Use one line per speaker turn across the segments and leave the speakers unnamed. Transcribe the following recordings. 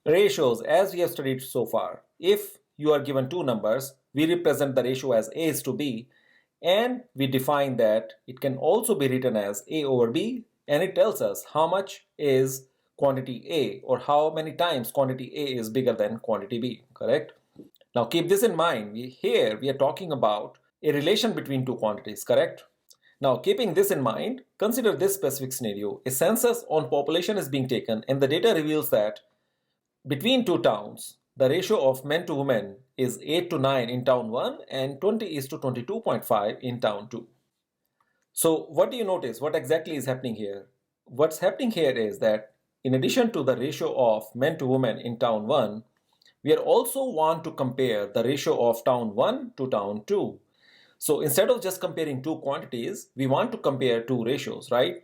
Ratios, as we have studied so far, if you are given two numbers, we represent the ratio as A is to B, and we define that it can also be written as A over B, and it tells us how much is quantity A, or how many times quantity A is bigger than quantity B, correct? Now keep this in mind, here we are talking about a relation between two quantities, correct? Now keeping this in mind, consider this specific scenario. A census on population is being taken and the data reveals that between two towns, the ratio of men to women is 8 to 9 in town 1 and 20 is to 22.5 in town 2. So what do you notice? What exactly is happening here? What's happening here is that in addition to the ratio of men to women in town 1, we are also want to compare the ratio of town 1 to town 2. So instead of just comparing two quantities, we want to compare two ratios, right?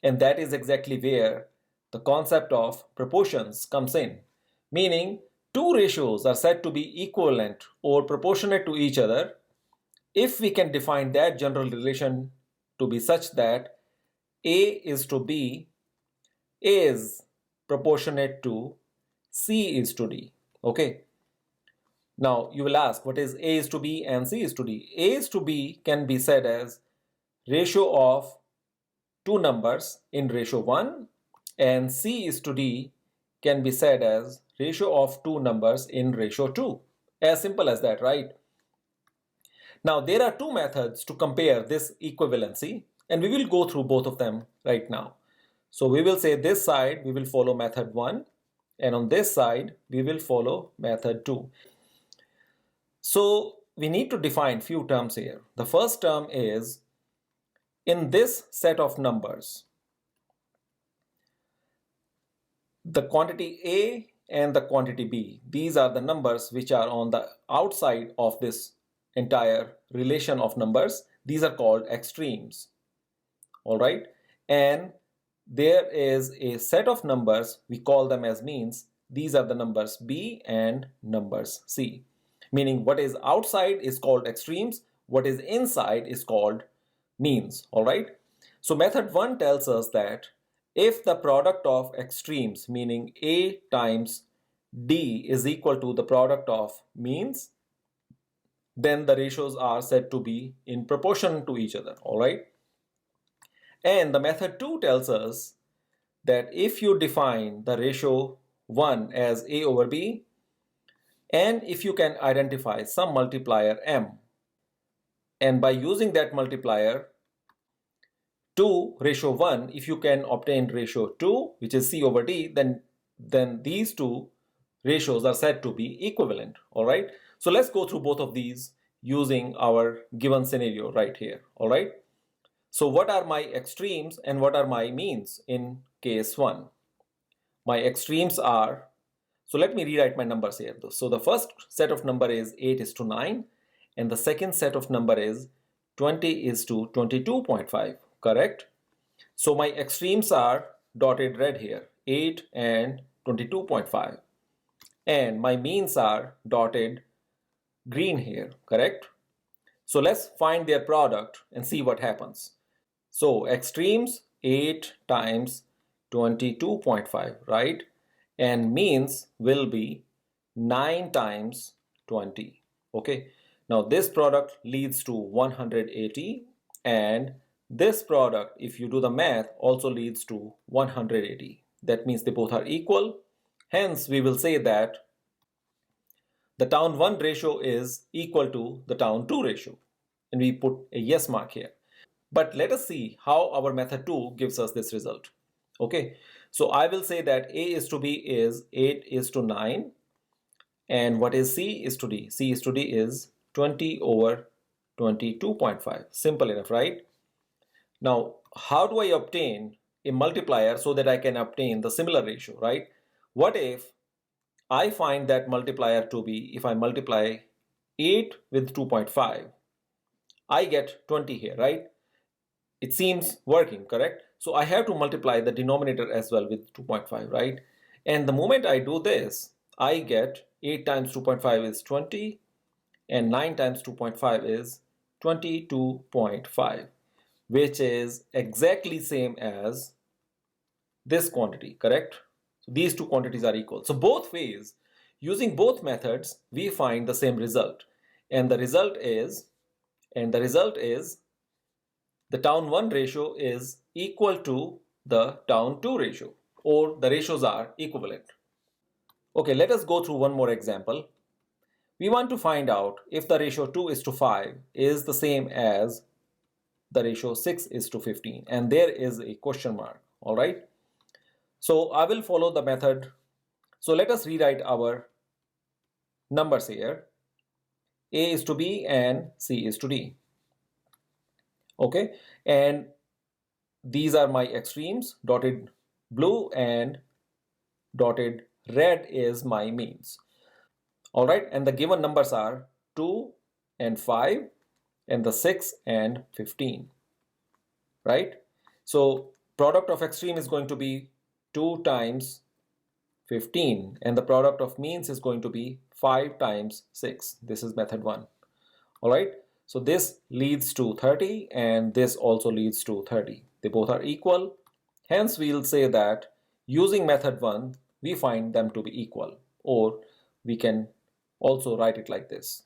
And that is exactly where the concept of proportions comes in. Meaning, two ratios are said to be equivalent or proportionate to each other if we can define that general relation to be such that A is to B is proportionate to C is to D. Okay. Now you will ask, what is A is to B and C is to D? A is to B can be said as ratio of two numbers in ratio 1, and C is to D can be said as ratio of two numbers in ratio 2. As simple as that, right? Now there are two methods to compare this equivalency, and we will go through both of them right now. So we will say this side we will follow method 1, and on this side we will follow method 2. So we need to define few terms here. The first term is, in this set of numbers, the quantity A and the quantity B, these are the numbers which are on the outside of this entire relation of numbers. These are called extremes. All right. And there is a set of numbers, we call them as means. These are the numbers B and numbers C. Meaning what is outside is called extremes, what is inside is called means. All right. So method 1 tells us that if the product of extremes, meaning A times D, is equal to the product of means, then the ratios are said to be in proportion to each other. All right. And the method 2 tells us that if you define the ratio 1 as A over B, and if you can identify some multiplier M, and by using that multiplier 2 ratio 1, if you can obtain ratio 2, which is C over D, then these two ratios are said to be equivalent. All right. So let's go through both of these using our given scenario right here. All right. So what are my extremes and what are my means in case 1? My extremes are, so let me rewrite my numbers here. So the first set of number is 8 is to 9, and the second set of number is 20 is to 22.5, correct? So my extremes are dotted red here, 8 and 22.5, and my means are dotted green here, correct? So let's find their product and see what happens. So extremes 8 times 22.5, right? And means will be 9 times 20. Okay. Now this product leads to 180, and this product, if you do the math, also leads to 180. That means they both are equal. Hence, we will say that the town 1 ratio is equal to the town 2 ratio. And we put a yes mark here. But let us see how our method 2 gives us this result. Okay, so I will say that A is to B is 8 is to 9. And what is C is to D? C is to D is 20 over 22.5. Simple enough, right? Now, how do I obtain a multiplier so that I can obtain the similar ratio, right? What if I find that multiplier to be, if I multiply 8 with 2.5, I get 20 here, right? It seems working, correct? So I have to multiply the denominator as well with 2.5, right? And the moment I do this, I get 8 times 2.5 is 20, and 9 times 2.5 is 22.5, which is exactly same as this quantity, correct? So these two quantities are equal. So both ways, using both methods, we find the same result. And the result is the town 1 ratio is equal to the town 2 ratio, or the ratios are equivalent. Okay, let us go through one more example. We want to find out if the ratio 2:5 is the same as the ratio 6:15, and there is a question mark. All right. So I will follow the method. So let us rewrite our numbers here. A is to B and C is to D. Okay, and these are my extremes. Dotted blue and dotted red is my means. All right, and the given numbers are 2 and 5 and the 6 and 15. Right? So product of extreme is going to be 2 times 15, and the product of means is going to be 5 times 6. This is method 1. All right. So this leads to 30 and this also leads to 30. They both are equal. Hence we'll say that using method 1, we find them to be equal, or we can also write it like this.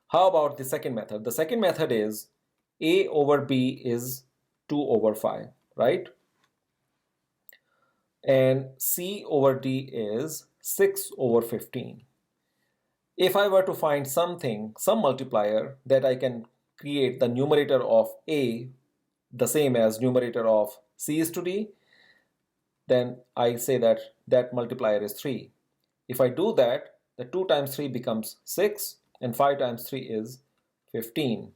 How about the second method? The second method is A over B is 2 over 5, right? And C over D is 6 over 15. If I were to find some multiplier that I can create the numerator of A the same as numerator of C is to D, then I say that that multiplier is 3. If I do that, the 2 times 3 becomes 6 and 5 times 3 is 15,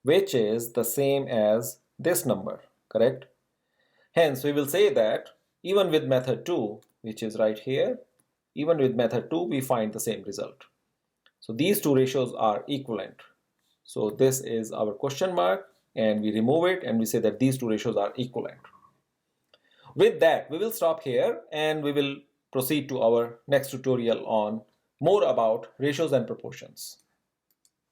which is the same as this number, correct? Hence, we will say that even with method 2, which is right here, even with method 2, we find the same result. So these two ratios are equivalent. So this is our question mark, and we remove it and we say that these two ratios are equivalent. With that, we will stop here and we will proceed to our next tutorial on more about ratios and proportions.